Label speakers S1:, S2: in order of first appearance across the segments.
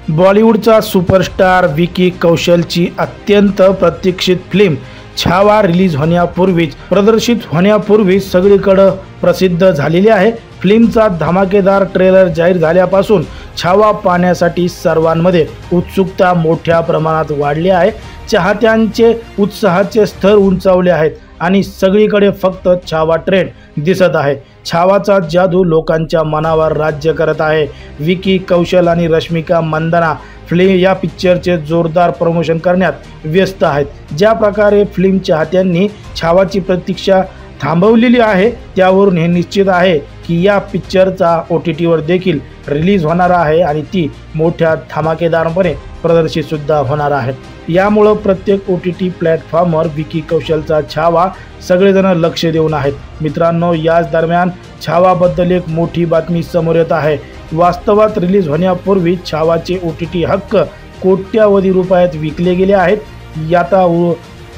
S1: बॉलिवूडचा superstar Vicky कौशलची अत्यंत प्रतीक्षित film Chhava release प्रदर्शित होण्यापूर्वीच सगळीकडे प्रसिद्ध झालेली आहे। फिल्मचा धमाकेदार ट्रेलर जाहीर झाल्यापासून छावा पाहण्यासाठी सर्वांमध्ये उत्सुकता मोठ्या प्रमाणात वाढली आहे। चाहत्यांचे उत्साहाचे स्तर उंचावले आहेत आणि सगळीकडे फक्त छावा ट्रेंड दिसत आहे। छावाचा जादू लोकांच्या मनावर राज्य करत आहे। विकी कौशल आणि रश्मिका मंदाना फिल्म या पिक्चरचे जोरदार प्रमोशन करण्यात व्यस्त आहेत। ज्या प्रकारे फिल्म चाहत्यांनी छावाची प्रतीक्षा थांबवलेली आहे त्यावरून हे निश्चित आहे की या पिक्चरचा OTTवर देखील रिलीज होणार आहे आणि ती मोठ्या धमाकेदारपणे प्रदर्शित सुद्धा होणार आहे। यामुळे प्रत्येक OTT प्लॅटफॉर्मवर विकी कौशलचा छावा सगळेजण लक्ष देऊन आहेत। मित्रांनो, याच दरम्यान छावाबद्दल एक मोठी बातमी समोर येत आहे। वास्तवात रिलीज होण्यापूर्वी छावाचे OTT हक्क कोट्यावधी रुपयात विकले गेले आहेत।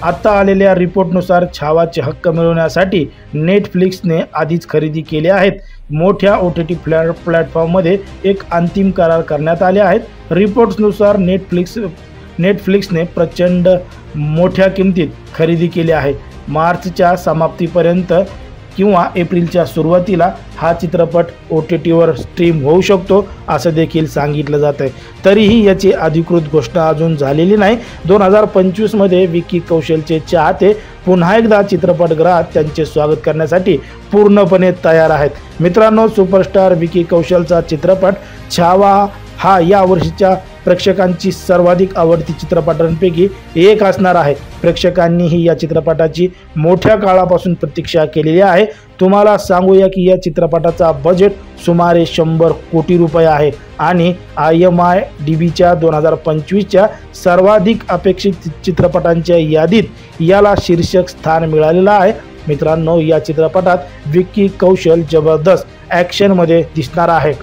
S1: आता आलेल्या रिपोर्टनुसार छावाचे हक्क मिळवण्यासाठी नेटफ्लिक्सने आधीच खरेदी केले आहेत। मोठ्या OTT प्लॅटफॉर्ममध्ये एक अंतिम करार करण्यात आले आहेत। रिपोर्ट्सनुसार नेटफ्लिक्सने प्रचंड मोठ्या किमतीत खरेदी केली आहे। मार्चच्या समाप्तीपर्यंत किंवा एप्रिलच्या सुरुवातीला हा चित्रपट OTTवर स्ट्रीम होऊ शकतो असं देखील सांगितलं जात आहे। तरीही याची अधिकृत घोषणा अजून झालेली नाही। 2025 मध्ये विकी कौशलचे चाहते पुन्हा एकदा चित्रपटगृहात त्यांचे स्वागत करण्यासाठी पूर्णपणे तयार आहेत। मित्रांनो, सुपरस्टार विकी कौशलचा चित्रपट छावा हा या वर्षीच्या प्रेक्षकांची सर्वाधिक आवडती चित्रपटांपैकी एक असणार आहे। प्रेक्षकांनीही या चित्रपटाची मोठ्या काळापासून प्रतीक्षा केलेली आहे। तुम्हाला सांगूया की या चित्रपटाचा बजेट सुमारे 100 कोटी रुपये आहे आणि IMDbच्या 2025च्या सर्वाधिक अपेक्षित चित्रपटांच्या यादीत याला शीर्षक स्थान मिळालेलं आहे। मित्रांनो, या चित्रपटात विकी कौशल जबरदस्त ॲक्शनमध्ये दिसणार आहे।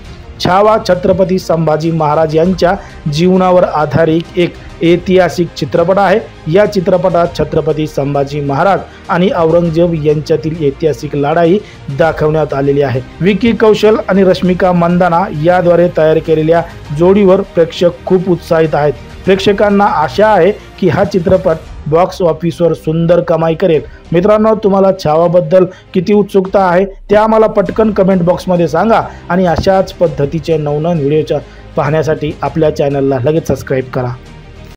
S1: छावा छत्रपती संभाजी महाराज यांच्या जीवनावर आधारित एक ऐतिहासिक चित्रपट आहे। या चित्रपटात छत्रपती संभाजी महाराज आणि औरंगजेब यांच्यातील ऐतिहासिक लढाई दाखवण्यात आलेली आहे। विकी कौशल आणि रश्मिका मंदाना याद्वारे तयार केलेल्या जोडीवर प्रेक्षक खूप उत्साहित आहेत। प्रेक्षकांना आशा आहे की हा चित्रपट बॉक्स ऑफिसवर सुंदर कमाई करेल। मित्रांनो, तुम्हाला छावाबद्दल किती उत्सुकता आहे ते आम्हाला पटकन कमेंट बॉक्समध्ये सांगा आणि अशाच पद्धतीचे नवनवीन व्हिडिओच्या पाहण्यासाठी आपल्या चॅनलला लगेच सबस्क्राईब करा।